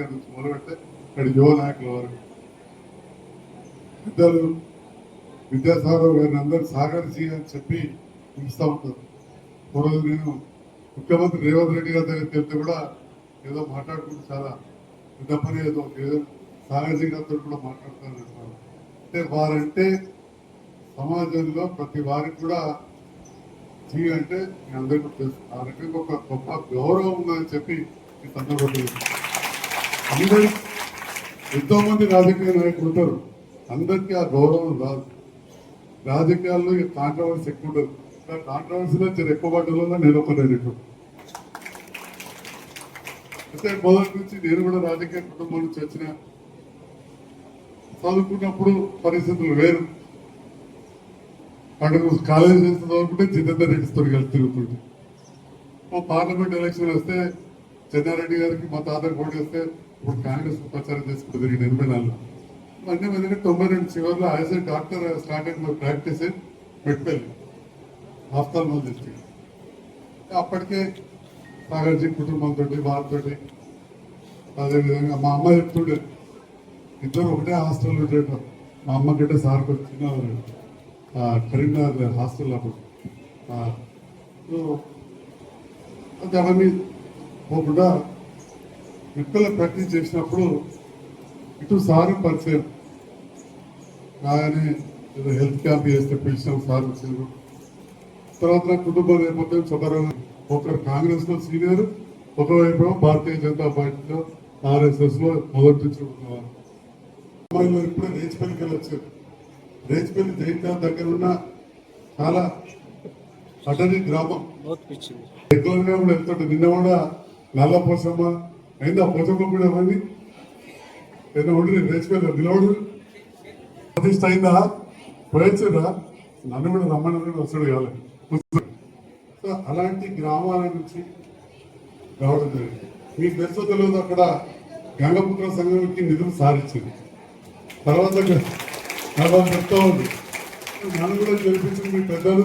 గారి నుంచి మొదలుపెడితే ఇక్కడ యువ నాయకుల వరకు పెద్దలు విద్యాసాగర్ గారిని అందరూ సహకరించి అని చెప్పి పిలుస్తూ ఉంటారు. ఒకరోజు నేను ముఖ్యమంత్రి రేవంత్ రెడ్డి గారి దగ్గరికి వెళ్తే కూడా ఏదో మాట్లాడుకుంటూ చాలా పెద్ద పని ఏదో సాగర్జీ గారితో కూడా మాట్లాడుతానంటున్నారు. అంటే వారంటే సమాజంలో ప్రతి వారికి కూడా జీ అంటే మీ అందరికీ తెలుసు ఆ రకంగా ఒక గొప్ప గౌరవం ఉందని చెప్పి ఈ సందర్భంలో అందరూ ఎంతో మంది రాజకీయ నాయకులు ఉంటారు, అందరికీ ఆ గౌరవం రాదు. రాజకీయాల్లో కాంట్రవర్సీ ఎక్కువ ఉండదు. కాంట్రవర్సీలో ఎక్కువ పడ్డలో నేను ఒకటి అయితే మొదటి నుంచి నేను కూడా రాజకీయ కుటుంబం నుంచి వచ్చిన చదువుకున్నప్పుడు పరిస్థితులు వేరు. అక్కడ కాలేజీ చేస్తే చదువుకుంటే జితేందర్ రెడ్డితో కలిసి తిరుగుతుంటే పార్లమెంట్ ఎలక్షన్ వస్తే చెన్నారెడ్డి గారికి మా తాతకు ఓటు వేస్తే ఇప్పుడు కాంగ్రెస్ ప్రచారం చేసుకుంటూ తిరిగి 84 అన్నీ ఎందుకంటే 92 చివరిలో as a doctor started my practice Metpalli ophthalmology district. అప్పటికే సాగర్జీ కుటుంబంతో వాళ్ళతో అదేవిధంగా మా అమ్మ చెప్తుండే ఇద్దరు ఒకటే హాస్టల్లో ఉండేటారు. మా అమ్మ గట్టే సార్కి వచ్చిన కరీంనగర్ హాస్టల్ అప్పుడు అంటే అవన్నీ పోకుండా మెట్పల్లి ప్రాక్టీస్ చేసినప్పుడు ఇటు సారు పరిచయం రాగానే ఏదో హెల్త్ క్యాంప్ చేస్తే పిలిచాం, సార్ వచ్చారు. తర్వాత నా కుటుంబం నేపథ్యం సుబ్బారావు ఒకరు కాంగ్రెస్ లో సీనియర్, ఒకవైపు భారతీయ జనతా పార్టీలో RSS లో మొదటి నుంచి ఉన్నవారు. ఇప్పుడే రేచిపల్లికి వెళ్ళి వచ్చారు. రేచిపల్లి జైత్యాల దగ్గర ఉన్న చాలా అటవీ గ్రామం రెగ్యులర్గా కూడా వెళ్తుంటే నిన్న కూడా నల్ల పోసమ్మ అయింది. ఆ పోసమ్మ కూడా ఏమైంది ఏదో ఉండి రేచిపల్లి నిలవడు ప్రతిష్ట అయిందా పోయొచ్చురా నన్ను కూడా రమ్మని వస్తాడు కావాలి. సో అలాంటి గ్రామాల నుంచి రావడం జరిగింది. మీకు తెలుసో తెలియదు అక్కడ గంగపుత్ర సంఘంకి నిధులు సాధించింది. తర్వాత చెప్తా ఉంది నన్ను కూడా గెలిపించింది మీ పెద్దలు.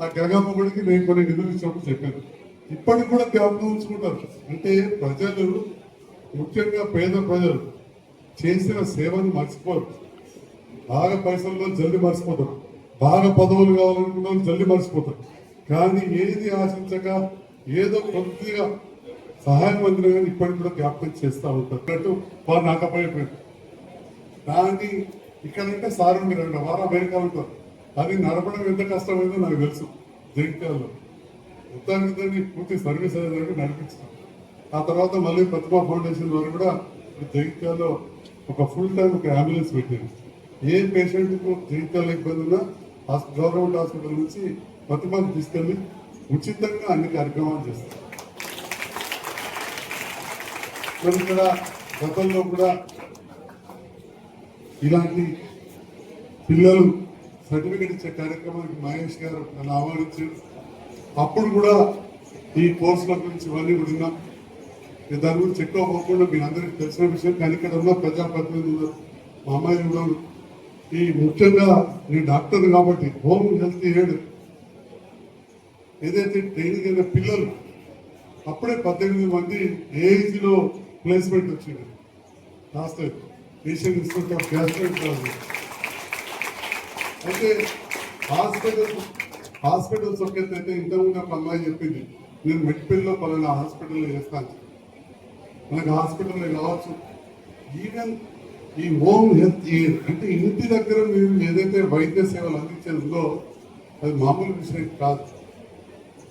ఆ గంగమ్మ గుడికి నేను కొన్ని నిధులు ఇచ్చినప్పుడు చెప్పాను. ఇప్పటికి కూడా జ్ఞాపకం ఉంచుకుంటారు. అంటే ప్రజలు ముఖ్యంగా పేద ప్రజలు చేసిన సేవను మర్చిపోరు. బాగా పైసల్లో జల్ది మర్చిపోతారు, బాగా పదవులు కావాలనుకున్న వాళ్ళు జల్ది మర్చిపోతారు. కానీ ఏది ఆశించక ఏదో కొద్దిగా సహాయం అందిన కానీ ఇప్పటికి కూడా జ్ఞాపకం చేస్తూ ఉంటారు. వారు నాకపోయిపోయారు. దాన్ని ఇక్కడంటే సార్ ఉండి 2 వారం అమెరికా ఉంటారు. అది నడపడం ఎంత కష్టమైందో నాకు తెలుసు. జైత్యాల్లో మొత్తానికి దాన్ని పూర్తి సర్వీస్ అనేది నడిపించాం. ఆ తర్వాత మళ్ళీ ప్రతిభా ఫౌండేషన్ వారు కూడా జైత్యాల్లో ఒక ఫుల్ టైం ఒక అంబులెన్స్ పెట్టారు. ఏ పేషెంట్కు జైత్యాల ఇబ్బంది ఉన్నా గవర్నమెంట్ హాస్పిటల్ నుంచి ప్రతిభను తీసుకెళ్ళి ఉచితంగా అన్ని కార్యక్రమాలు చేస్తారు. మరి ఇక్కడ గతంలో కూడా ఇలాంటి పిల్లలు సర్టిఫికేట్ ఇచ్చే కార్యక్రమానికి మహేష్ గారు నన్ను ఆహ్వానించారు. అప్పుడు కూడా ఈ కోర్సుల గురించి ఇవన్నీ విన్నాం. దాని గురించి ఎక్కువ పోకుండా మీ అందరికీ తెలిసిన విషయం. కానీ ఇక్కడ ఉన్న ప్రజాప్రతినిధులు మా అమ్మాయి కూడా ఈ ముఖ్యంగా నేను డాక్టర్ కాబట్టి హోమ్ హెల్త్ ఎయిడ్ ఏదైతే ట్రైనింగ్ అయిన పిల్లలు అప్పుడే 18 మంది ఏజ్లో ప్లేస్మెంట్ వచ్చింది. Last Asian institute of gastroenterology. అయితే హాస్పిటల్స్ ఒకేదైతే ఇంతకుముందు ఒక అమ్మాయి చెప్పింది నేను మెట్పల్లిలో పలానా హాస్పిటల్లో చేస్తాను. మనకు హాస్పిటల్లో కావచ్చు. ఈవెన్ ఈ హోమ్ హెల్త్ ఎయిడ్ అంటే ఇంటి దగ్గర మీరు ఏదైతే వైద్య సేవలు అందించేందులో అది మామూలు విషయం కాదు.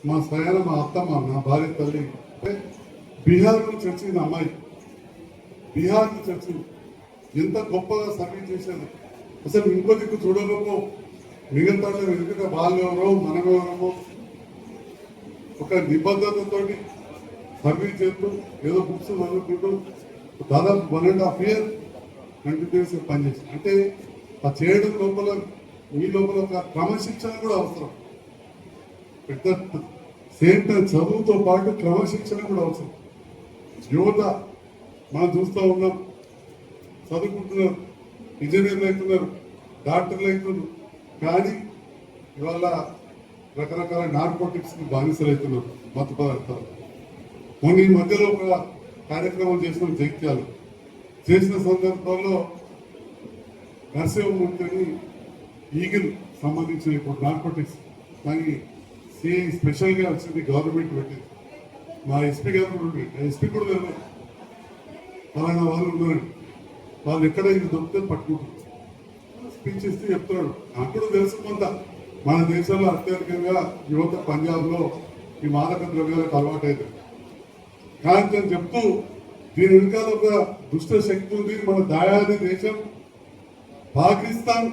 మా స్వయాన మా అత్తమ్మ నా భార్య తల్లి బీహార్ నుంచి వచ్చింది అమ్మాయి. బీహార్ నుంచి వచ్చింది. ఎంత గొప్పగా సర్వీస్ చేసేది. అసలు ఇంకో దిక్కు చూడలేమో. మిగతా ఎందుకంటే వాళ్ళు ఎవరో మనమెవరమో ఒక నిబద్ధతతో సర్వీస్ చేస్తూ ఏదో బుక్స్ చదువుకుంటూ దాదాపు 1.5 year కంటిన్యూస్గా పనిచేస్తుంది. అంటే ఆ చేయడం లోపల మీ లోపల ఒక క్రమశిక్షణ కూడా అవసరం. పెద్ద సేమ్ టైం చదువుతో పాటు క్రమశిక్షణ కూడా అవసరం. యువత మనం చూస్తూ ఉన్నాం, చదువుకుంటున్నారు, ఇంజనీర్లు అవుతున్నారు, డాక్టర్లు అవుతున్నారు. కానీ ఇవాళ రకరకాల నార్కోటిక్స్కి బానిసలు అవుతున్నారు, మత్తు పదార్థాలు. మొన్న ఈ మధ్యలో ఒక కార్యక్రమం చేసిన జగిత్యాలు చేసిన సందర్భంలో నరసింహమూర్తిని ఈగిల్ సంబంధించిన ఇప్పుడు నార్కోటిక్స్ కానీ సిఐ స్పెషల్గా వచ్చింది గవర్నమెంట్ పెట్టింది. మా ఎస్పీ గారు కూడా ఎస్పీ కూడా లేదు, పలానా వాళ్ళు ఉన్నారు, వాళ్ళు ఎక్కడ ఇది దొరికితే పట్టుకుంటారు. స్పీచ్ ఇస్తే చెప్తున్నాడు. నాకు కూడా తెలుసు కొంత మన దేశంలో అత్యధికంగా యువత పంజాబ్లో ఈ మాదక ద్రవ్యాలకు అలవాటైంది. కానీ నేను చెప్తూ దీని వెనకాల ఒక దుష్ట శక్తి ఉంది. మన దాయాది దేశం పాకిస్తాన్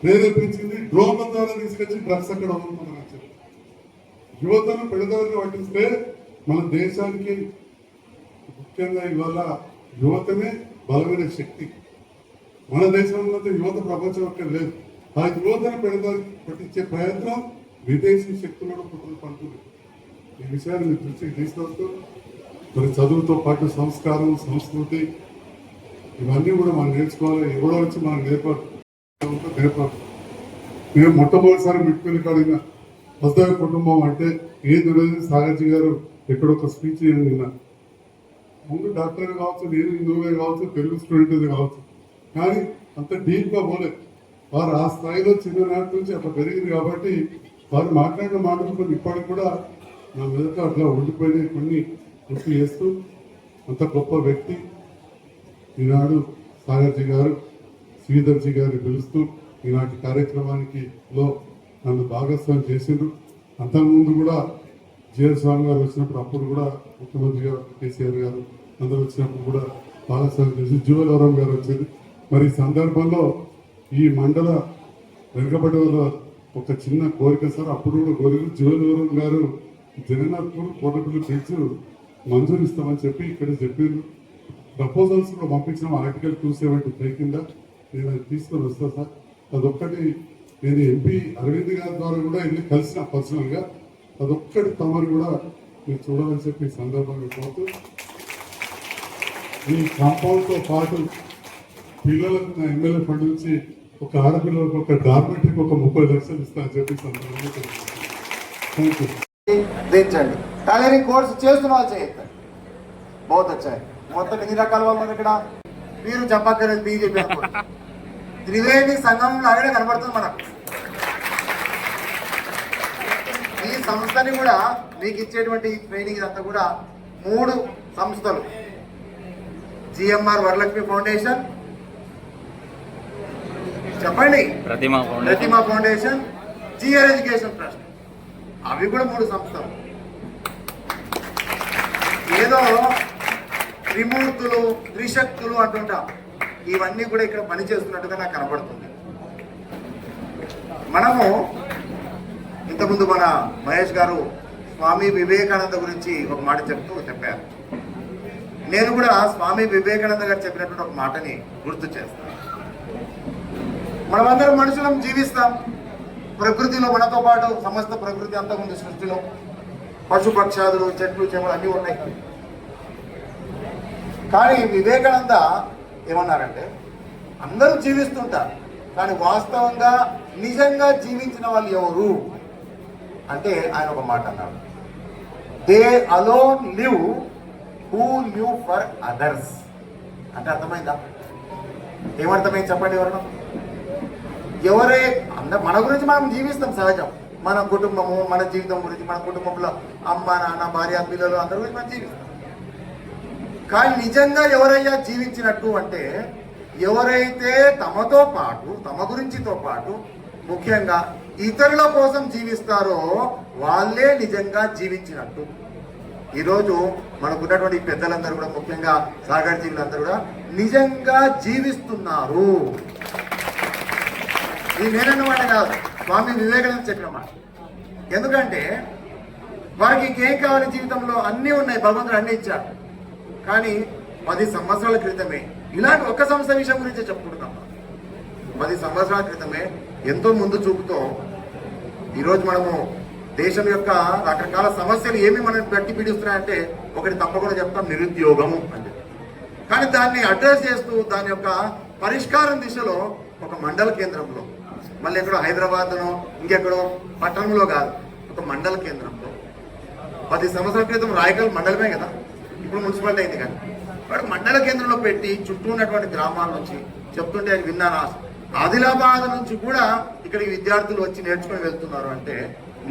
ప్రేరేపించింది. డ్రోన్ల ద్వారా తీసుకొచ్చి డ్రగ్స్ అక్కడ వదులుతుందని చెప్పి యువతను పెడదారిని పట్టిస్తే మన దేశానికి ముఖ్యంగా ఇవాళ యువతనే బలమైన శక్తి. మన దేశంలో యువత ప్రపంచం అక్కడ లేదు. ఆ యువతను పెడదారి పట్టించే ప్రయత్నం విదేశీ శక్తులను కుట్రలు పడుతుంది. ఈ విషయాన్ని మీ దృష్టికి తీసుకొస్తూ మరి చదువుతో పాటు సంస్కారం, సంస్కృతి ఇవన్నీ కూడా మనం నేర్చుకోవాలి. ఎవరో వచ్చి మనం నేర్పాలి. మేము మొట్టమొదటిసారి మిట్టుకుని కడిగిన వస్తవ కుటుంబం అంటే ఏది లేదు. సాగర్జీ గారు ఎక్కడొక స్పీచ్ విన్నా. ముందు డాక్టర్ కావచ్చు, నేను హిందువులే కావచ్చు, తెలుగు స్టూడెంట్ కావచ్చు, కానీ అంత డీప్గా పోలేదు. వారు ఆ స్థాయిలో చిన్ననాటి నుంచి అట్లా పెరిగింది కాబట్టి వారు మాట్లాడిన మాటలు కొన్ని ఇప్పటికి కూడా నా మీదట అట్లా ఉండిపోయినాయి. కొన్ని గుర్తు చేస్తూ అంత గొప్ప వ్యక్తి ఈనాడు సాగర్జీ గారు శ్రీధర్జీ గారిని పిలుస్తూ ఈనాటి కార్యక్రమానికి నన్ను భాగస్వామ్యం చేసిండ్రు. అంతకుముందు కూడా జిఆర్ స్వామి గారు వచ్చినప్పుడు అప్పుడు కూడా ముఖ్యమంత్రి గారు కేసీఆర్ గారు అందరూ వచ్చినప్పుడు కూడా భాగస్వామ్యం చేసి జువెలవరం గారు వచ్చింది. మరి ఈ సందర్భంలో ఈ మండల వెనుకబడి వల్ల ఒక చిన్న కోరిక సార్, అప్పుడు కూడా కోరిక జువెలవరం గారు జగన్నాథ్పూర్ కోటపల్లి పిలిచి మంజూరు ఇస్తామని చెప్పి ఇక్కడ చెప్పిండ్రు. ప్రపోజల్స్ కూడా పంపించిన ఆర్టికల్ 273 కింద నేను అది తీసుకొని వస్తాను సార్. అదొక్కటి నేను ఎంపీ అరవింద్ గారి ద్వారా కూడా వెళ్ళి కలిసిన పర్సనల్గా. అదొక్కటి తమరు కూడా మీరు చూడాలని చెప్పి సందర్భంగా పోతూ ఈ కాంపౌండ్తో పాటు పిల్లలకు నా ఎమ్మెల్యే ఫండ్ నుంచి ఒక ఆడపిల్లలకు ఒక డార్మెంట్కి ఒక 30 లక్షలు ఇస్తానని చెప్పి సందర్భంగా థ్యాంక్ యూ. దించండి. టైలరింగ్ కోర్సు చేస్తున్న వాళ్ళు చేయొద్దు. బహుత్ వచ్చాయి. మొత్తం ఎన్ని రకాల వాళ్ళు ఉన్నారు ఇక్కడ? మీరు చెప్పక్కర్లేదు, బీజేపీ త్రివేణి సంఘంలో అక్కడే కనబడుతుంది మనకు. ఈ సంస్థని కూడా మీకు ఇచ్చేటువంటి ట్రైనింగ్ ఇదంతా కూడా 3 సంస్థలు, జిఎంఆర్ వరలక్ష్మి ఫౌండేషన్, చెప్పండి, ప్రతిమా ఫౌండేషన్, జిఆర్ ఎడ్యుకేషన్ ట్రస్ట్, అవి కూడా 3 సంస్థలు. ఏదో త్రిమూర్తులు, త్రిశక్తులు అంటుంటాం, ఇవన్నీ కూడా ఇక్కడ పనిచేస్తున్నట్టుగా నాకు కనపడుతుంది. మనము ఇంతకుముందు మన మహేష్ గారు స్వామి వివేకానంద గురించి ఒక మాట చెప్పారు. నేను కూడా స్వామి వివేకానంద గారు చెప్పినటువంటి ఒక మాటని గుర్తు చేస్తాను. మనమందరం మనుషులం, జీవిస్తాం ప్రకృతిలో. మనతో పాటు సమస్త ప్రకృతి అంతా ఉంది సృష్టిలో. పశుపక్షాదులు, చెట్లు, చేమలు అన్నీ ఉన్నాయి. కానీ వివేకానంద ఏమన్నారంటే, అందరూ జీవిస్తుంటారు, కానీ వాస్తవంగా నిజంగా జీవించిన వాళ్ళు ఎవరు అంటే ఆయన ఒక మాట అన్నాడు, they alone live who live for others. అంటే అర్థమైందా? ఏమర్థమైంది చెప్పండి ఎవరు? మన గురించి మనం జీవిస్తాం సహజం. మన కుటుంబము, మన జీవితం గురించి, మన కుటుంబంలో అమ్మ, నాన్న, భార్య, పిల్లలు అందరి గురించి మనం జీవిస్తాం. కానీ నిజంగా ఎవరయ్యా జీవించినట్టు అంటే, ఎవరైతే తమతో పాటు, తమ గురించితో పాటు ముఖ్యంగా ఇతరుల కోసం జీవిస్తారో వాళ్ళే నిజంగా జీవించినట్టు. ఈరోజు మనకున్నటువంటి పెద్దలందరూ కూడా, ముఖ్యంగా సాగర్ జీవులందరూ కూడా నిజంగా జీవిస్తున్నారు. ఇది నేనన్నమాట కాదు, స్వామి వివేకానంద చెప్పిన మాట. ఎందుకంటే వారికి ఇంకేం కావాలి జీవితంలో? అన్నీ ఉన్నాయి, భగవంతుడు అన్నీ ఇచ్చాడు. కానీ 10 సంవత్సరాల క్రితమే ఇలాంటి ఒక సంస్థ విషయం గురించి చెప్పుకుంటున్నాం. 10 సంవత్సరాల క్రితమే ఎంతో ముందు చూపుతో ఈరోజు మనము దేశం యొక్క రకరకాల సమస్యలు ఏమి మనం గట్టి పీడిస్తున్నాయంటే, ఒకటి తప్పకుండా చెప్తాం, నిరుద్యోగము అని. కానీ దాన్ని అడ్రస్ చేస్తూ దాని యొక్క పరిష్కారం దిశలో ఒక మండల కేంద్రంలో, మళ్ళీ ఎక్కడో హైదరాబాద్లో ఇంకెక్కడో పట్టణంలో కాదు, ఒక మండల కేంద్రంలో 10 సంవత్సరాల క్రితం రాయకల్ మండలమే కదా, ఇప్పుడు మున్సిపాలిటీ అయింది కానీ వాడు మండల కేంద్రంలో పెట్టి చుట్టూ ఉన్నటువంటి గ్రామాల నుంచి చెప్తుంటే అది విన్నాను. ఆదిలాబాద్ నుంచి కూడా ఇక్కడికి విద్యార్థులు వచ్చి నేర్చుకుని వెళ్తున్నారు అంటే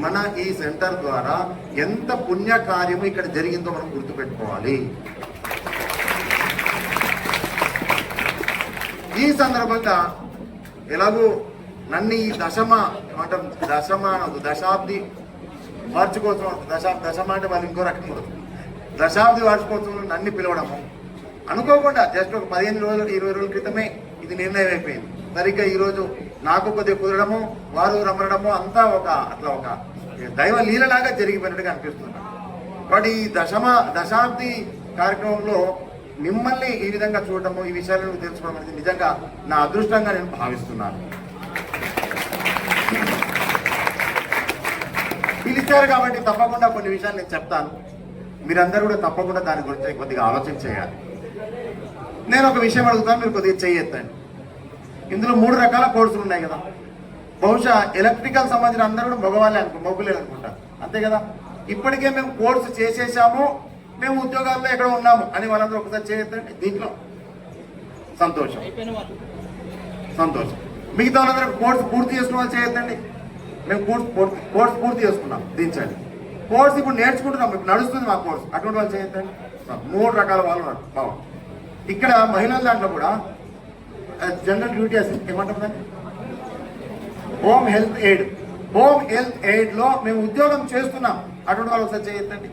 మన ఈ సెంటర్ ద్వారా ఎంత పుణ్య కార్యము ఇక్కడ జరిగిందో మనం గుర్తుపెట్టుకోవాలి. ఈ సందర్భంగా ఎలాగో నన్ను ఈ దశాబ్ది వార్షికోత్సవం దశమ అంటే వాళ్ళు ఇంకో రకం కూడా దశాబ్ది వార్షికోత్సవం నన్ను పిలవడము అనుకోకుండా జస్ట్ ఒక 15 రోజులు 20 రోజుల క్రితమే ఇది నిర్ణయం అయిపోయింది. సరిగ్గా ఈరోజు నాకు కొద్దిగా కుదరడము వారు రమ్మడము అంతా అట్లా ఒక దైవ లీలలాగా జరిగిపోయినట్టుగా అనిపిస్తుంది. బట్ ఈ దశాబ్ది కార్యక్రమంలో మిమ్మల్ని ఈ విధంగా చూడటము ఈ విషయాలను తెలుసుకోవడం అనేది నిజంగా నా అదృష్టంగా నేను భావిస్తున్నాను. పిలిచారు కాబట్టి తప్పకుండా కొన్ని విషయాలు నేను చెప్తాను. మీరందరూ కూడా తప్పకుండా దాని గురించి కొద్దిగా ఆలోచన చేయాలి. నేను ఒక విషయం అడుగుతాను, మీరు కొద్దిగా చేయొద్దండి. ఇందులో 3 రకాల కోర్సులు ఉన్నాయి కదా. బహుశా ఎలక్ట్రికల్ సంబంధించిన అందరూ కూడా మగవాళ్ళే అనుకుంటారు, అంతే కదా. ఇప్పటికే మేము కోర్సు చేసేసాము, మేము ఉద్యోగాల్లో ఎక్కడ ఉన్నాము అని వాళ్ళందరూ ఒకసారి చేయొద్దండి. దీంట్లో సంతోషం. మిగతా వాళ్ళందరూ కోర్సు పూర్తి చేసుకున్న వాళ్ళు చేయొద్దండి. మేము కోర్సు పూర్తి చేసుకున్నాం, దించండి. కోర్సు ఇప్పుడు నేర్చుకుంటున్నాం, ఇప్పుడు నడుస్తుంది మా కోర్సు, అటువంటి వాళ్ళు చేయొద్దండి. 3 రకాల వాళ్ళు ఉన్నారు. బాగుంది. ఇక్కడ మహిళల దాంట్లో కూడా జనరల్ డ్యూటీ అసిస్టెంట్ ఏమంటారు, హోమ్ హెల్త్ ఎయిడ్ లో మేము ఉద్యోగం చేస్తున్నాం, అటువంటి వాళ్ళు ఒకసారి చేయొద్దండి.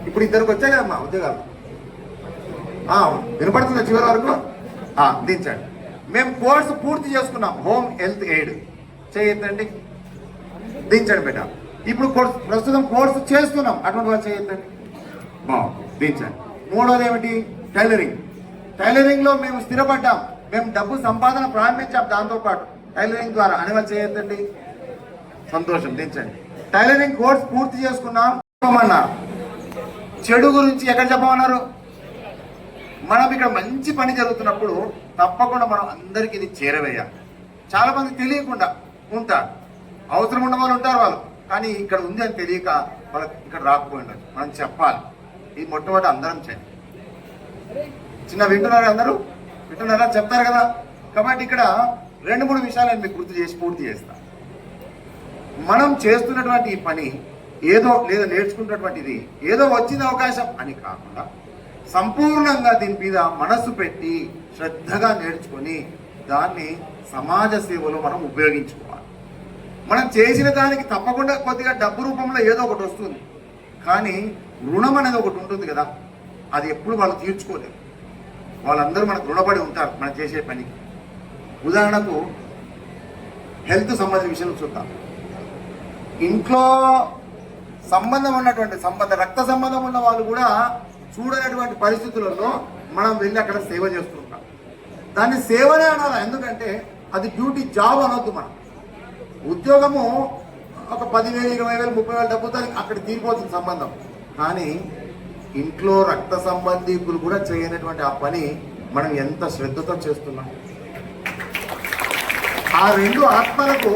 ఇప్పుడు ఇద్దరికి వచ్చాయి కదమ్మా ఉద్యోగాలు, వినపడుతుంది చివరి వరకు దించండి. మేము కోర్సు పూర్తి చేసుకున్నాం, హోమ్ హెల్త్ ఎయిడ్ చేయొద్దండి, దించండి బేట. ఇప్పుడు ప్రస్తుతం కోర్సు చేస్తున్నాం, అటువంటి వాళ్ళు చేయొద్దండి, దించండి. 3వది ఏమిటి, టైలరింగ్ లో మేము స్థిరపడ్డాం, మేము డబ్బు సంపాదన ప్రారంభించాం దాంతోపాటు టైలరింగ్ ద్వారా అని వాళ్ళు చేయొద్దండి, సంతోషం, దించండి. టైలరింగ్ కోర్స్ పూర్తి చేసుకున్నాం అన్నారు. చెడు గురించి ఎక్కడ చెప్పమన్నారు? మనం ఇక్కడ మంచి పని జరుగుతున్నప్పుడు తప్పకుండా మనం అందరికీ ఇది చేరవేయాలి. చాలా మంది తెలియకుండా ఉంటారు, అవసరం ఉన్న వాళ్ళు ఉంటారు వాళ్ళు, కానీ ఇక్కడ ఉంది అని తెలియక వాళ్ళకి ఇక్కడ రాకపోయి ఉండదు. మనం చెప్పాలి, ఇది మొట్టమొదటి అందరం చేయండి. చిన్న అందరూ వింటున్నారా, చెప్తారు కదా. కాబట్టి ఇక్కడ 2-3 విషయాలు నేను మీకు గుర్తు చేసి పూర్తి చేస్తాను. మనం చేస్తున్నటువంటి ఈ పని ఏదో లేదా నేర్చుకున్నటువంటిది ఏదో వచ్చిన అవకాశం అని కాకుండా సంపూర్ణంగా దీని మీద మనస్సు పెట్టి శ్రద్ధగా నేర్చుకొని దాన్ని సమాజ సేవలో మనం ఉపయోగించుకోవాలి. మనం చేసిన దానికి తప్పకుండా కొద్దిగా డబ్బు రూపంలో ఏదో ఒకటి వస్తుంది, కానీ రుణం అనేది ఒకటి ఉంటుంది కదా, అది ఎప్పుడు వాళ్ళు తీర్చుకోలేరు. వాళ్ళందరూ మనకు రుణపడి ఉంటారు మనం చేసే పనికి. ఉదాహరణకు హెల్త్ సంబంధించిన విషయం చూద్దాం. ఇంట్లో రక్త సంబంధం ఉన్న వాళ్ళు కూడా చూడనటువంటి పరిస్థితులలో మనం వెళ్ళి అక్కడ సేవ చేస్తుంటాం. దాన్ని సేవనే అనాలి, ఎందుకంటే అది డ్యూటీ, జాబ్ అనొద్దు. మనం ఉద్యోగము ఒక 10,000, 20,000, 30,000 డబ్బుతో అక్కడ తీరిపోతుంది సంబంధం. కానీ ఇంట్లో రక్త సంబంధీకులు కూడా చేయనటువంటి ఆ పని మనం ఎంత శ్రద్ధతో చేస్తున్నాం. ఆ 2 ఆత్మలకు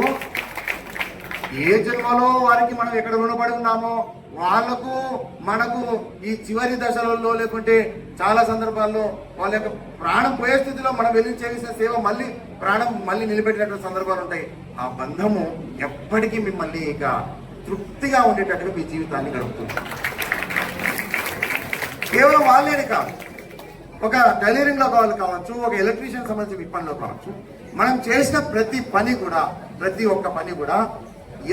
ఏ జన్మలో వారికి మనం ఎక్కడ రుణపడి ఉన్నామో వాళ్ళకు మనకు ఈ చివరి దశలలో లేకుంటే చాలా సందర్భాల్లో వాళ్ళ యొక్క ప్రాణం పోయే స్థితిలో మనం వెళ్ళి చేసిన సేవ ప్రాణం మళ్ళీ నిలబెట్టినటువంటి సందర్భాలు ఉంటాయి. ఆ బంధము ఎప్పటికీ మిమ్మల్ని ఇక తృప్తిగా ఉండేటట్టుగా మీ జీవితాన్ని గడుపుతుంది. కేవలం వాళ్ళేనే కాదు, ఒక టైలరింగ్ లో కావచ్చు, ఒక ఎలక్ట్రీషియన్ సంబంధించిన పనిలో కావచ్చు, మనం చేసిన ప్రతి ఒక్క పని కూడా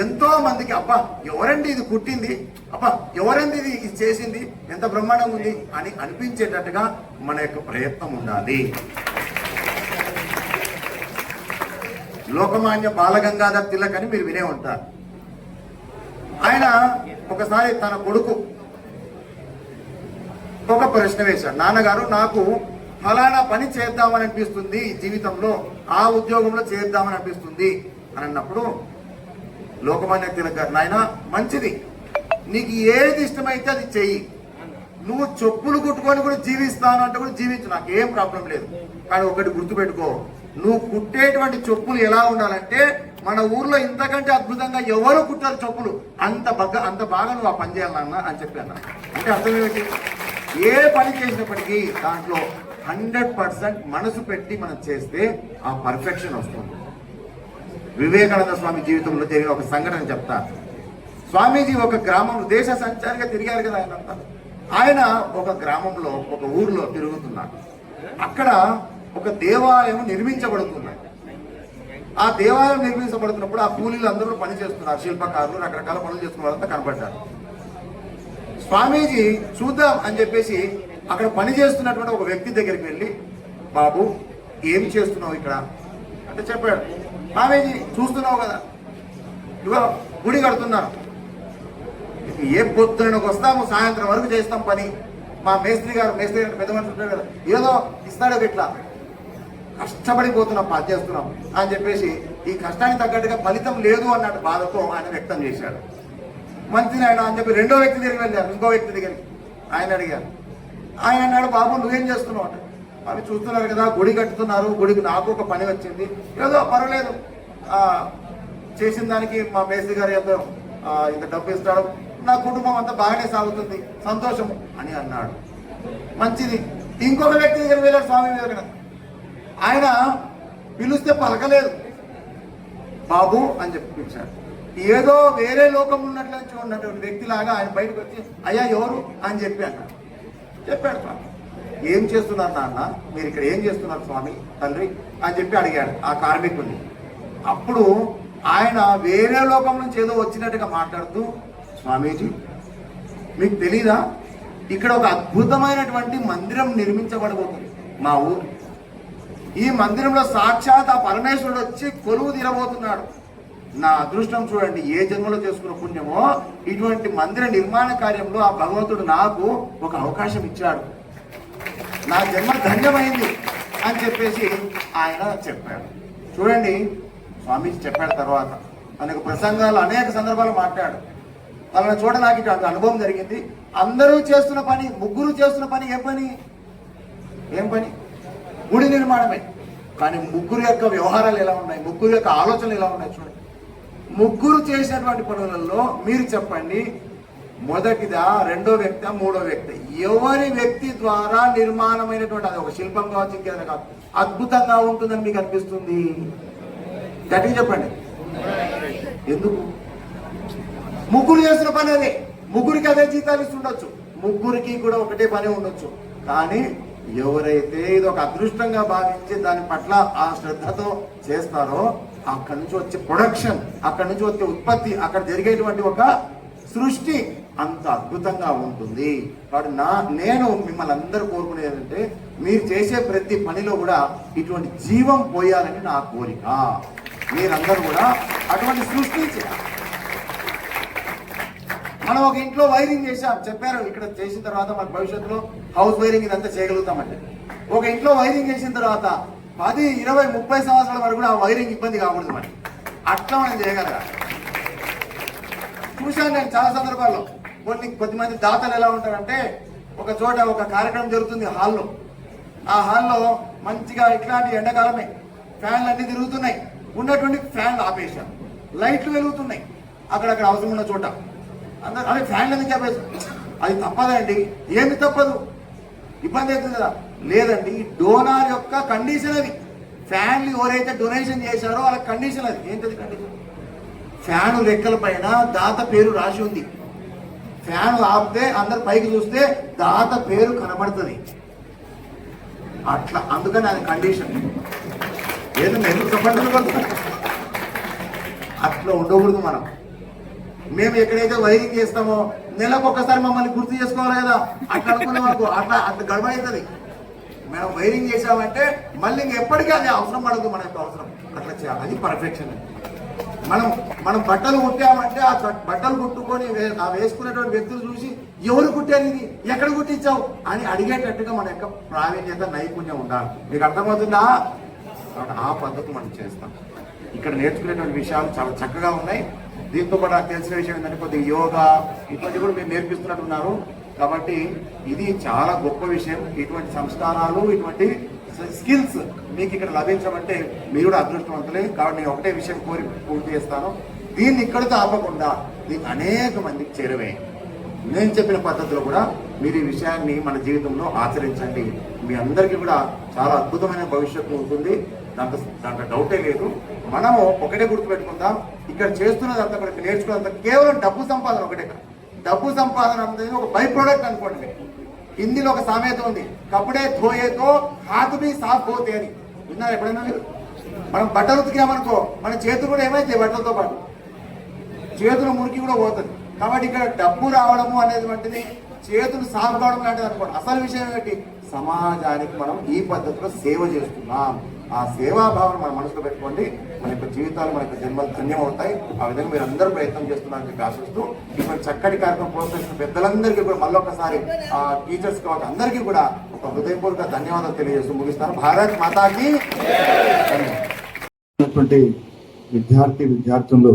ఎంతో మందికి అబ్బా ఎవరండి ఇది కుట్టింది, అబ్బా ఎవరండి ఇది చేసింది, ఎంత బ్రహ్మాండంగా ఉంది అని అనిపించేటట్టుగా మన యొక్క ప్రయత్నం ఉండాలి. లోకమాన్య బాలగంగాధర్ తిలక్ అని మీరు వినే ఉంటారు. ఆయన ఒకసారి తన కొడుకు ఒక ప్రశ్న వేశాడు, నాన్నగారు నాకు ఫలానా పని చేద్దామని అనిపిస్తుంది జీవితంలో, ఆ ఉద్యోగంలో చేద్దామని అనిపిస్తుంది అని అన్నప్పుడు లోకమాన్య తిలక్ గారు, నాయన మంచిది, నీకు ఏది ఇష్టమైతే అది చెయ్యి, నువ్వు చెప్పులు కుట్టుకొని కూడా జీవిస్తాను అంటే కూడా జీవించు, నాకు ఏం ప్రాబ్లం లేదు. కానీ ఒకటి గుర్తుపెట్టుకో, నువ్వు కుట్టేటువంటి చెప్పులు ఎలా ఉండాలంటే మన ఊర్లో ఇంతకంటే అద్భుతంగా ఎవరు కుట్టారు చెప్పులు, అంత బాగా నువ్వు ఆ పని చేయాలన్నా అని చెప్పి అన్నా. అంటే అర్థం ఏమిటి? ఏ పని చేసినప్పటికీ దాంట్లో 100% మనసు పెట్టి మనం చేస్తే ఆ పర్ఫెక్షన్ వస్తుంది. వివేకానంద స్వామి జీవితంలో జరిగిన ఒక సంఘటన చెప్తా. స్వామీజీ ఒక గ్రామంలో దేశ సంచారిగా తిరిగారు కదా ఆయన ఒక గ్రామంలో ఒక ఊర్లో తిరుగుతున్నారు. అక్కడ ఒక దేవాలయం నిర్మించబడుతున్నది. ఆ దేవాలయం నిర్మించబడుతున్నప్పుడు ఆ కూలీలు అందరూ పని చేస్తున్నారు, శిల్పకారులు రకరకాల పనులు చేస్తున్న వాళ్ళంతా కనబడ్డారు. స్వామీజీ చూద్దాం అని చెప్పేసి అక్కడ పని చేస్తున్నటువంటి ఒక వ్యక్తి దగ్గరికి వెళ్ళి, బాబు ఏం చేస్తున్నావు ఇక్కడ అంటే చెప్పాడు. స్వామీజీ చూస్తున్నావు కదా, ఇవో గుడి కడుతున్నారు, ఏ పొద్దునకు వస్తాము సాయంత్రం వరకు చేస్తాం పని. మా మేస్త్రి గారు పెద్ద మనిషి ఉంటాడు కదా, ఏదో ఇస్తాడు ఇట్లా కష్టపడిపోతున్నాం పని చేస్తున్నాం అని చెప్పేసి ఈ కష్టానికి తగ్గట్టుగా ఫలితం లేదు అన్నట్టు బాధతో ఆయన వ్యక్తం చేశాడు. మంచిది ఆయన అని చెప్పి రెండో వ్యక్తి దగ్గరికి వెళ్ళారు. ఇంకో వ్యక్తి దగ్గరికి ఆయన అడిగారు. ఆయన అన్నాడు, బాబు నువ్వేం చేస్తున్నావు అంటే, అవి చూస్తున్నారు కదా గుడి కట్టుతున్నారు, గుడికి నాకు ఒక పని వచ్చింది, ఏదో పర్వాలేదు చేసిన దానికి మా మేస్త్రి గారు ఏదో ఇంత డబ్బు ఇస్తాడు, నా కుటుంబం అంతా బాగానే సాగుతుంది, సంతోషము అని అన్నాడు. మంచిది. ఇంకొక వ్యక్తి దగ్గర వెళ్ళాడు స్వామి వివేకానంద. ఆయన పిలిస్తే పలకలేదు, బాబు అని చెప్పి పిలిచాడు. ఏదో వేరే లోకంలో ఉన్నటువంటి వ్యక్తిలాగా ఆయన బయటకు వచ్చి, అయ్యా ఎవరు అని చెప్పి అన్నాడు. చెప్పాడు స్వామి, ఏం చేస్తున్నారు నాన్న, మీరు ఇక్కడ ఏం చేస్తున్నారు స్వామి తండ్రి అని చెప్పి అడిగాడు ఆ కార్మికుడిని. అప్పుడు ఆయన వేరే లోకం నుంచి ఏదో వచ్చినట్టుగా మాట్లాడుతూ, స్వామీజీ మీకు తెలీదా, ఇక్కడ ఒక అద్భుతమైనటువంటి మందిరం నిర్మించబడబోతుంది మా ఊరు. ఈ మందిరంలో సాక్షాత్ ఆ పరమేశ్వరుడు వచ్చి కొలువు తీరబోతున్నాడు. నా అదృష్టం చూడండి, ఏ జన్మలో చేసుకున్న పుణ్యమో ఇటువంటి మందిర నిర్మాణ కార్యంలో ఆ భగవంతుడు నాకు ఒక అవకాశం ఇచ్చాడు, నా జన్మ ధన్యమైంది అని చెప్పేసి ఆయన చెప్పాడు. చూడండి స్వామీజీ చెప్పాడు. తర్వాత అనేక ప్రసంగాలు అనేక సందర్భాలు మాట్లాడు. వాళ్ళని చోట నాకు ఇటు అనుభవం జరిగింది. అందరూ చేస్తున్న పని, ముగ్గురు చేస్తున్న పని ఏం పని గుడి నిర్మాణమే. కానీ ముగ్గురు యొక్క వ్యవహారాలు ఎలా ఉన్నాయి, ముగ్గురు యొక్క ఆలోచనలు ఎలా ఉన్నాయి చూడండి. ముగ్గురు చేసినటువంటి పనులలో మీరు చెప్పండి, మొదటిదా, రెండో వ్యక్తి, మూడో వ్యక్తి, ఎవరి వ్యక్తి ద్వారా నిర్మాణమైనటువంటి అది ఒక శిల్పం కావచ్చు, ఇంకేదైనా కాదు, అద్భుతంగా ఉంటుందని మీకు అనిపిస్తుంది? గట్టిగా చెప్పండి. ఎందుకు? ముగ్గురు చేస్తున్న పని అదే, ముగ్గురికి అదే జీతాలు ఇస్తుండొచ్చు, ముగ్గురికి కూడా ఒకటే పని ఉండొచ్చు. కానీ ఎవరైతే ఇది ఒక అదృష్టంగా భావించి దాని పట్ల ఆ శ్రద్ధతో చేస్తారో అక్కడి నుంచి వచ్చే ప్రొడక్షన్, అక్కడి నుంచి వచ్చే ఉత్పత్తి, అక్కడ జరిగేటువంటి ఒక సృష్టి అంత అద్భుతంగా ఉంటుంది. కాబట్టి నేను మిమ్మల్ని అందరూ కోరుకునేది ఏంటంటే, మీరు చేసే ప్రతి పనిలో కూడా ఇటువంటి జీవం పోయాలని నా కోరిక. మీరందరూ కూడా అటువంటి సృష్టించారు. మనం ఒక ఇంట్లో వైరింగ్ చేసాం, చెప్పారు ఇక్కడ చేసిన తర్వాత మన భవిష్యత్తులో హౌస్ వైరింగ్ ఇదంతా చేయగలుగుతామంటే. ఒక ఇంట్లో వైరింగ్ చేసిన తర్వాత 10, 20, 30 సంవత్సరాల వరకు కూడా ఆ వైరింగ్ ఇబ్బంది కాకూడదు. మరి అట్లా మనం చేయగలరా? చూశాను నేను చాలా సందర్భాల్లో. కొద్దిమంది దాతలు ఎలా ఉంటారంటే, ఒక చోట ఒక కార్యక్రమం జరుగుతుంది హాల్లో. ఆ హాల్లో మంచిగా ఇట్లాంటి ఎండాకాలమే ఫ్యాన్లు అన్ని తిరుగుతున్నాయి, ఉన్నటువంటి ఫ్యాన్లు ఆపేశారు, లైట్లు వెలుగుతున్నాయి అక్కడక్కడ అవసరం ఉన్న చోట. అందరూ అదే ఫ్యాన్లు ఎందుకు ఆపేశారు? అది తప్పదండి. ఏమి తప్పదు, ఇబ్బంది అవుతుంది కదా. లేదండి, డోనార్ యొక్క కండిషన్ అది. ఫ్యాన్లు ఎవరైతే డొనేషన్ చేశారో వాళ్ళ కండిషన్ అది. ఏంటది కండిషన్? ఫ్యాన్ రెక్కల పైన దాత పేరు రాసి ఉంది. ఫ్యాన్ ఆపితే అందరు పైకి చూస్తే దాత పేరు కనబడుతుంది. అట్లా అందుకని అది కండిషన్. ఏదన్నా ఎందుకు చెప్పండి, అట్లా ఉండకూడదు. మనం మేము ఎక్కడైతే వైరింగ్ చేస్తామో నెలకు ఒక్కసారి మమ్మల్ని గుర్తు చేసుకోవాలి కదా. అట్లా అనుకున్న మాకు అట్లా గడబడవుతుంది. మేము వైరింగ్ చేసామంటే మళ్ళీ ఎప్పటికీ అది అవసరం పడదు, మన యొక్క అవసరం. అట్లా చేయాలి, అది పర్ఫెక్షన్. మనం బట్టలు కుట్టామంటే ఆ బట్టలు కుట్టుకొని ఆ వేసుకునేటువంటి వ్యక్తులు చూసి ఎవరు కుట్టారు, ఇది ఎక్కడ కుట్టించావు అని అడిగేటట్టుగా మన యొక్క ప్రావీణ్యత, నైపుణ్యం ఉండాలి. మీకు అర్థమవుతుందా? ఆ పద్ధతి మనం చేస్తాం. ఇక్కడ నేర్చుకునేటువంటి విషయాలు చాలా చక్కగా ఉన్నాయి. దీంతో పాటు నాకు తెలిసిన విషయం ఏంటంటే, కొద్దిగా యోగా ఇటువంటి కూడా మీరు నేర్పిస్తున్నట్టున్నారు. కాబట్టి ఇది చాలా గొప్ప విషయం. ఇటువంటి సంస్కారాలు, ఇటువంటి స్కిల్స్ మీకు ఇక్కడ లభించమంటే మీరు కూడా అదృష్టవంతులే. కాబట్టి నేను ఒకటే విషయం కోరి పూర్తి చేస్తాను, దీన్ని ఇక్కడితో ఆపకుండా దీన్ని అనేక మందికి చేరవేయండి. నేను చెప్పిన పద్ధతిలో కూడా మీరు ఈ విషయాన్ని మన జీవితంలో ఆచరించండి. మీ అందరికీ కూడా చాలా అద్భుతమైన భవిష్యత్తు ఉంటుంది, దాంట్లో డౌటే లేదు. మనము ఒకటే గుర్తుపెట్టుకుందాం, ఇక్కడ చేస్తున్నదంతా కూడా నేర్చుకున్నంత కేవలం డబ్బు సంపాదన ఒకటే కాదు. డబ్బు సంపాదన అనేది ఒక బై ప్రోడక్ట్ అనుకోండి. హిందీలో ఒక సామెత ఉంది, కప్పుడే ధోయేతో హాత్ బి సాఫ్ పోతే అని. విన్నారు ఎప్పుడైనా మీరు? మనం బట్టలు ఉతికామనుకో మన చేతులు కూడా ఏమైతే బట్టలతో పాటు చేతులు మురికి కూడా పోతుంది. కాబట్టి ఇక్కడ డబ్బు రావడము అనేది వంటిది చేతులు సాగు కావడం లాంటిది అనుకోండి. అసలు విషయం ఏంటి, సమాజానికి మనం ఈ పద్ధతిలో సేవ చేస్తున్నాం. ఆ సేవాభావం మన మనసులో పెట్టుకోండి, మన యొక్క జీవితాలు మన యొక్క జన్మలు ధన్యమవుతాయి. ఆ విధంగా మీరు అందరూ ప్రయత్నం చేస్తున్నారని చెప్పి ఆశిస్తూ ఇటువంటి చక్కటి కార్యక్రమం ప్రోత్సహిస్తున్న పెద్దలందరికీ కూడా మళ్ళొకసారి టీచర్స్ కావచ్చు అందరికీ కూడా ఒక హృదయపూర్వక ధన్యవాదాలు తెలియజేస్తూ ముగిస్తాను. భారత్ మాతాకి. విద్యార్థులు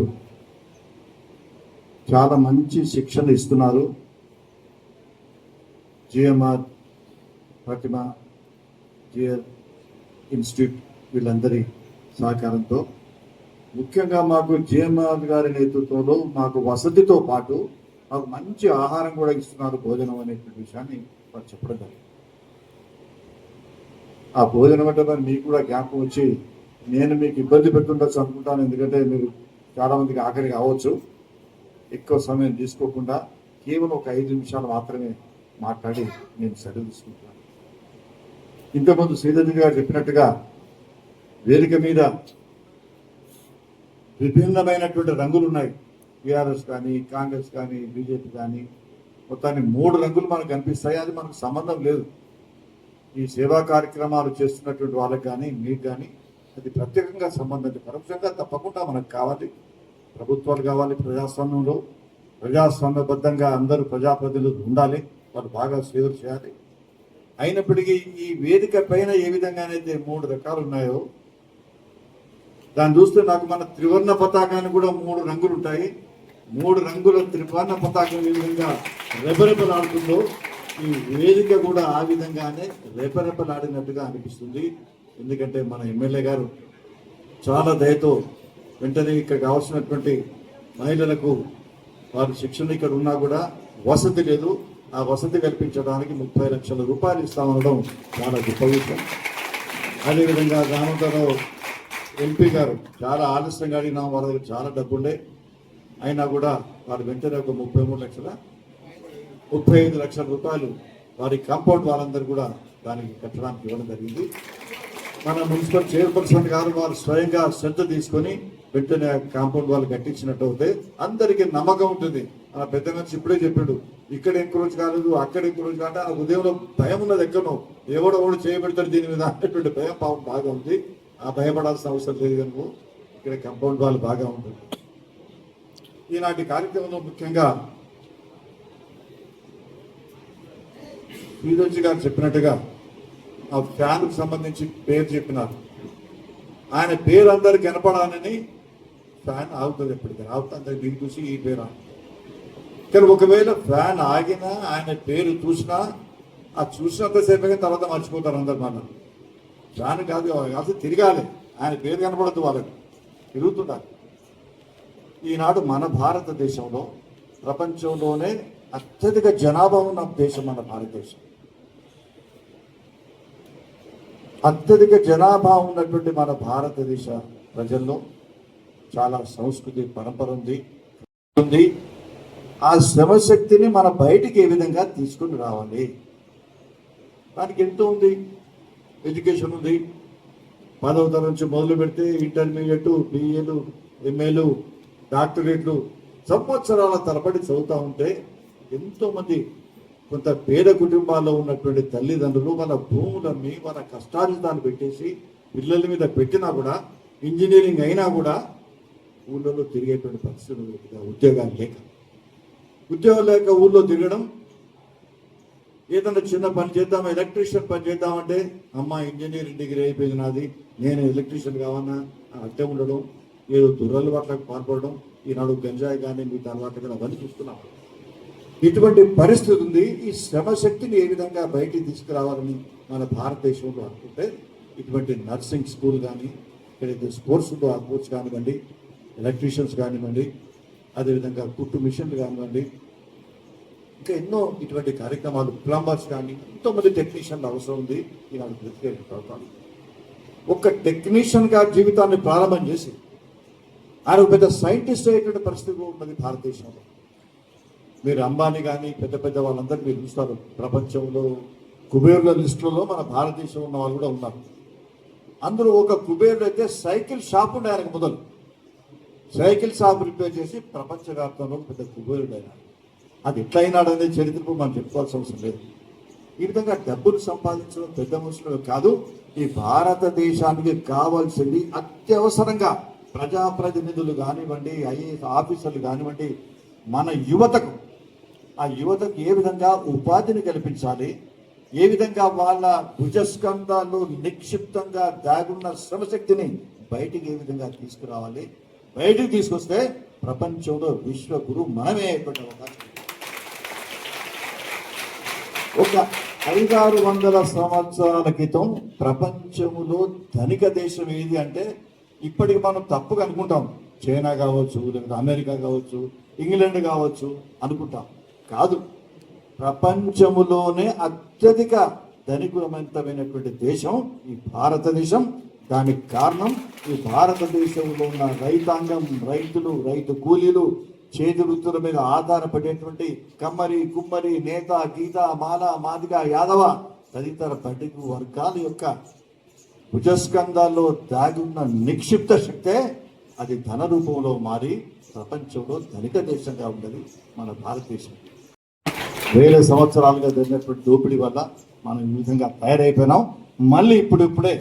చాలా మంచి శిక్షణ ఇస్తున్నారు. జిఎంఆర్, ప్రతిమ, జిఆర్ ఇన్స్టిట్యూట్ వీళ్ళందరి సహకారంతో, ముఖ్యంగా మాకు జిఎంఆర్ గారి నేతృత్వంలో మాకు వసతితో పాటు మాకు మంచి ఆహారం కూడా ఇస్తున్నారు, భోజనం అనేటువంటి విషయాన్ని వారు చెప్పడం జరిగింది. ఆ భోజనం అంటే మరి మీకు కూడా జ్ఞాపకం వచ్చి నేను మీకు ఇబ్బంది పెట్టుండొచ్చు అనుకుంటాను, ఎందుకంటే మీరు చాలామందికి ఆఖరి కావచ్చు. ఎక్కువ సమయం తీసుకోకుండా కేవలం ఒక 5 నిమిషాలు మాత్రమే మాట్లాడి నేను సెలవు తీసుకుంటాను. ఇంతకుముందు శ్రీధర్ గారు చెప్పినట్టుగా వేదిక మీద విభిన్నమైనటువంటి రంగులు ఉన్నాయి. టీఆర్ఎస్ కానీ, కాంగ్రెస్ కానీ, బీజేపీ కానీ, మొత్తాన్ని 3 రంగులు మనకు కనిపిస్తాయి. అది మనకు సంబంధం లేదు. ఈ సేవా కార్యక్రమాలు చేస్తున్నటువంటి వాళ్ళకి కానీ మీకు కానీ అది ప్రత్యేకంగా సంబంధం. పరోక్షంగా తప్పకుండా మనకు కావాలి, ప్రభుత్వాలు కావాలి. ప్రజాస్వామ్యంలో ప్రజాస్వామ్యబద్ధంగా అందరూ ప్రజాప్రతినిధులు ఉండాలి, వాళ్ళు బాగా సేవలు చేయాలి. అయినప్పటికీ ఈ వేదిక పైన ఏ విధంగానైతే 3 రకాలు ఉన్నాయో దాన్ని చూస్తే నాకు మన త్రివర్ణ పతాకానికి కూడా 3 రంగులు ఉంటాయి. 3 రంగుల త్రివర్ణ పతాకం ఏ విధంగా రెపరెపలాడుతుందో ఈ వేదిక కూడా ఆ విధంగానే రెపరెపలాడినట్టుగా అనిపిస్తుంది. ఎందుకంటే మన ఎమ్మెల్యే గారు చాలా దయతో వెంటనే ఇక్కడ కావాల్సినటువంటి మహిళలకు వారి శిక్షణ ఇక్కడ ఉన్నా కూడా వసతి లేదు, ఆ వసతి కల్పించడానికి 30 లక్షల రూపాయలు ఇస్తామనడం చాలా గొప్ప విషయం. అదేవిధంగా రామతరావు ఎంపీ గారు చాలా ఆలస్యంగా అడిగినా వాళ్ళ దగ్గర చాలా డబ్బుండే, అయినా కూడా వారు వెంటనే ఒక 35 లక్షల రూపాయలు వారి కాంపౌండ్ వాళ్ళందరూ కూడా దానికి కట్టడానికి ఇవ్వడం జరిగింది. మన మున్సిపల్ చైర్పర్సన్ గారు వారు స్వయంగా శ్రద్ధ తీసుకొని వెంటనే కాంపౌండ్ వాళ్ళు కట్టించినట్టు అవుతే అందరికీ నమ్మకం ఉంటుంది. ఆ పెద్ద మనిషి ఇప్పుడే చెప్పాడు, ఇక్కడ ఎంకరేజ్ కాలేదు, అక్కడ ఎంకరేజ్ కాదు, ఆ ఉదయంలో భయం ఉన్నది. ఎక్కడో ఎవడో చేయబెడతాడు దీని మీద అనేటువంటి భయం పాపం బాగా ఉంది. ఆ భయపడాల్సిన అవసరం లేదు కనుక ఇక్కడ కాంపౌండ్ వాళ్ళు బాగా ఉంటుంది. ఈనాటి కార్యక్రమంలో ముఖ్యంగా శ్రీధర్జీ గారు చెప్పినట్టుగా ఆ ఫ్యాన్కు సంబంధించి పేరు చెప్పినారు. ఆయన పేరు అందరు కనపడాలని ఫ్యాన్ ఆగుతుంది, ఎప్పటికీ ఆగుతుంది. దీన్ని చూసి ఈ పేరు కానీ ఒకవేళ ఫ్యాన్ ఆగినా ఆయన పేరు చూసినా ఆ చూసినంతసేపే తర్వాత మర్చిపోతారు అందరు. మన ఫ్యాన్ కాదు కాదు తిరగాలి, ఆయన పేరు కనపడద్దు, వాళ్ళకి తిరుగుతున్నారు. ఈనాడు మన భారతదేశంలో ప్రపంచంలోనే అత్యధిక జనాభా ఉన్న దేశం మన భారతదేశం. అత్యధిక జనాభా ఉన్నటువంటి మన భారతదేశ ప్రజల్లో చాలా సంస్కృతి పరంపర ఉంది. ఆ శ్రమశక్తిని మన బయటికి ఏ విధంగా తీసుకుని రావాలి, దానికి ఎంతో ఉంది. ఎడ్యుకేషన్ ఉంది, 10వ తరగతి నుంచి మొదలు పెడితే ఇంటర్మీడియట్, బిఏలు, ఎంఏలు, డాక్టరేట్లు సంవత్సరాల తరబడి చదువుతూ ఉంటే ఎంతోమంది కొంత పేద కుటుంబాల్లో ఉన్నటువంటి తల్లిదండ్రులు మన భూములన్నీ మన కష్టార్జితాన్ని పెట్టేసి పిల్లల మీద పెట్టినా కూడా, ఇంజనీరింగ్ అయినా కూడా ఊళ్ళో తిరిగేటువంటి పరిస్థితులు, ఉద్యోగాలు లేక ఊళ్ళో తిరగడం. ఏదన్నా చిన్న పని చేద్దాం, ఎలక్ట్రీషియన్ పని చేద్దామంటే అమ్మ ఇంజనీరింగ్ డిగ్రీ అయిపోయింది నాది, నేను ఎలక్ట్రీషియన్ కావన్నా అట్టే ఉండడం, ఏదో దురలవాట్లకు పాల్పడడం. ఈనాడు గంజాయి కానీ మిగతా అలవాట్లు కానీ అవన్నీ చూస్తున్నాం. ఇటువంటి పరిస్థితి ఉంది. ఈ శ్రమశక్తిని ఏ విధంగా బయటికి తీసుకురావాలని మన భారతదేశంలో అనుకుంటే ఇటువంటి నర్సింగ్ స్కూల్ కానీ, ఇక్కడైతే స్పోర్ట్స్లో ఆ కోచ్ కానివ్వండి, ఎలక్ట్రీషియన్స్ కానివ్వండి, అదేవిధంగా కుట్టు మిషన్లు కానివ్వండి, ఇంకా ఎన్నో ఇటువంటి కార్యక్రమాలు, ప్లంబర్స్ కానీ ఎంతోమంది టెక్నీషియన్లు అవసరం ఉంది ఈనాడు బ్రతికే ప్రభుత్వాలు. ఒక టెక్నీషియన్గా జీవితాన్ని ప్రారంభం చేసి ఆయన ఒక పెద్ద సైంటిస్ట్ అయ్యేటువంటి పరిస్థితి ఉన్నది భారతదేశంలో. మీరు అంబానీ కానీ పెద్ద పెద్ద వాళ్ళందరూ మీరు చూస్తారు, ప్రపంచంలో కుబేరుల లిస్టులో మన భారతదేశంలో ఉన్న వాళ్ళు కూడా ఉన్నారు. అందులో ఒక కుబేరుడు అయితే సైకిల్ షాప్ ఉండే ఆయనకు మొదలు. సైకిల్ షాప్ రిపేర్ చేసి ప్రపంచవ్యాప్తంలో పెద్ద కుబేరుడు అయినాడు. అది ఎట్లా అయినాడనే చరిత్రకు మనం చెప్పుకోవాల్సిన అవసరం లేదు. ఈ విధంగా డబ్బులు సంపాదించడం పెద్ద మనుషులు కాదు. ఈ భారతదేశానికి కావాల్సింది అత్యవసరంగా ప్రజాప్రతినిధులు కానివ్వండి, ఐఏఎస్ ఆఫీసర్లు కానివ్వండి, మన యువతకు, ఆ యువతకు ఏ విధంగా ఉపాధిని కల్పించాలి, ఏ విధంగా వాళ్ళ భుజస్కంధాలు నిక్షిప్తంగా దాగున్న శ్రమశక్తిని బయటికి ఏ విధంగా తీసుకురావాలి, బయటికి తీసుకొస్తే ప్రపంచంలో విశ్వగురు మనమే అయిపోయిన అవకాశం. ఒక 500-600 సంవత్సరాల క్రితం ప్రపంచంలో ధనిక దేశం ఏది అంటే ఇప్పటికి మనం తప్పుగా అనుకుంటాం, చైనా కావచ్చు, లేకపోతే అమెరికా కావచ్చు, ఇంగ్లాండ్ కావచ్చు అనుకుంటాం. కాదు, ప్రపంచములోనే అత్యధిక ధనికులమైనటువంటి దేశం ఈ భారతదేశం. దానికి కారణం ఈ భారతదేశంలో ఉన్న రైతాంగం, రైతులు, రైతు కూలీలు, చేతి వృత్తుల మీద ఆధారపడేటువంటి కమ్మరి, కుమ్మరి, నేత, గీత, మాల, మాదిగ, యాదవ తదితర బడుగు వర్గాల యొక్క భుజస్కంధాల్లో దాగి ఉన్న నిక్షిప్త శక్తే అది ధన రూపంలో మారి ప్రపంచంలో ధనిక దేశంగా ఉన్నది మన భారతదేశం. వేల సంవత్సరాలుగా జరిగినటువంటి దోపిడీ వల్ల మనం ఈ విధంగా తయారైపోయినాం. మళ్ళీ ఇప్పుడిప్పుడే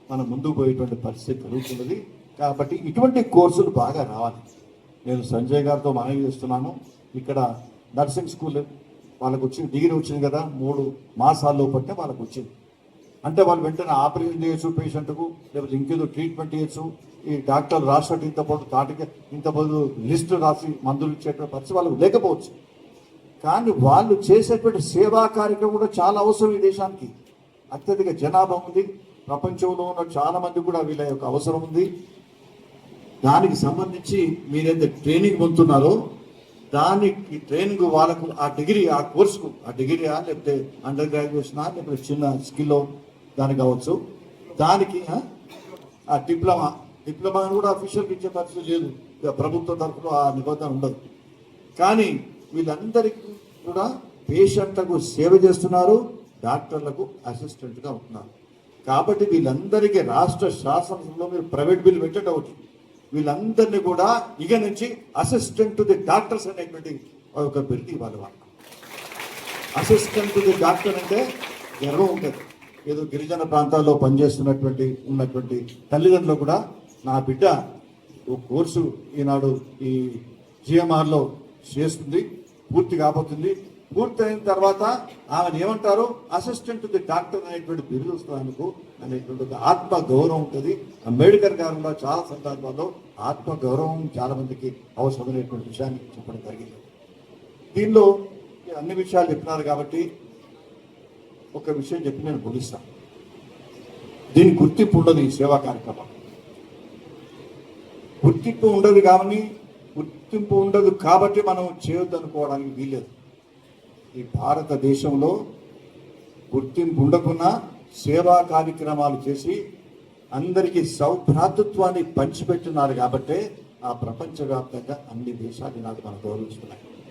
మనం ముందుకు పోయేటువంటి పరిస్థితి కలుగుతున్నది. కాబట్టి ఇటువంటి కోర్సులు బాగా రావాలి. నేను సంజయ్ గారితో మనవి చేస్తున్నాను. ఇక్కడ నర్సింగ్ స్కూల్ వాళ్ళకు వచ్చింది, డిగ్రీ వచ్చింది కదా, 3 మాసాల్లో పట్టే వాళ్ళకు వచ్చింది. అంటే వాళ్ళు వెంటనే ఆపరేషన్ చేయొచ్చు పేషెంట్కు, లేకపోతే ఇంకేదో ట్రీట్మెంట్ చేయొచ్చు. ఈ డాక్టర్లు రాసినట్టు ఇంతపాటు లిస్టు రాసి మందులు ఇచ్చేటువంటి పరిస్థితి వాళ్ళకు లేకపోవచ్చు. కానీ వాళ్ళు చేసేటువంటి సేవా కార్యక్రమం కూడా చాలా అవసరం. ఈ దేశానికి అత్యధిక జనాభా ఉంది, ప్రపంచంలో ఉన్న చాలా మంది కూడా వీళ్ళ యొక్క అవసరం ఉంది. దానికి సంబంధించి మీరైతే ట్రైనింగ్ పొందుతున్నారో దానికి ట్రైనింగ్ వాళ్ళకు ఆ డిగ్రీ, ఆ కోర్సుకు, ఆ డిగ్రీయా లేకపోతే అండర్ గ్రాడ్యుయేషనా లేకపోతే చిన్న స్కిల్ దానికి కావచ్చు, దానికి ఆ డిప్లొమాని కూడా అఫీషియల్గా ఇచ్చే పరిస్థితి లేదు. ప్రభుత్వ తరఫున ఆ నిబంధన ఉండదు. కానీ వీళ్ళందరికీ కూడా పేషెంట్లకు సేవ చేస్తున్నారు, డాక్టర్లకు అసిస్టెంట్గా ఉంటున్నారు. కాబట్టి వీళ్ళందరికీ రాష్ట్ర శాసనసభలో మీరు ప్రైవేట్ బిల్ పెట్టడం అవుతుంది. వీళ్ళందరినీ కూడా ఇక నుంచి అసిస్టెంట్ టు ది డాక్టర్స్ అనేటువంటి ఒక బిరుదు ఇవ్వాలి. వాళ్ళకు అసిస్టెంట్ టు ది డాక్టర్ అంటే గర్వం ఉంటుంది. ఏదో గిరిజన ప్రాంతాల్లో ఉన్నటువంటి తల్లిదండ్రులు కూడా నా బిడ్డ ఓ కోర్సు ఈనాడు ఈ జిఎంఆర్లో చేస్తుంది, పూర్తి కాబోతుంది. పూర్తయిన తర్వాత ఆమెను ఏమంటారు, అసిస్టెంట్ ది డాక్టర్ అనేటువంటి బిరుదు వస్తానికి అనేటువంటి ఒక ఆత్మ గౌరవం ఉంటుంది. అంబేద్కర్ గారు కూడా చాలా సందర్భాల్లో ఆత్మ గౌరవం చాలా మందికి అవసరమైనటువంటి విషయాన్ని చెప్పడం జరిగింది. దీనిలో అన్ని విషయాలు చెప్పినారు కాబట్టి ఒక విషయం చెప్పి నేను ముగిస్తాను. దీని గుర్తింపు ఉండదు. ఈ సేవా కార్యక్రమం గుర్తింపు ఉండదు కాబట్టి మనం చేయొద్దు అనుకోవడానికి వీలేదు. ఈ భారతదేశంలో గుర్తింపు ఉండకున్నా సేవా కార్యక్రమాలు చేసి అందరికీ సౌభ్రాతృత్వాన్ని పంచిపెట్టున్నారు కాబట్టే ఆ ప్రపంచవ్యాప్తంగా అన్ని దేశాలు నాకు మనం గౌరవిస్తున్నాయి.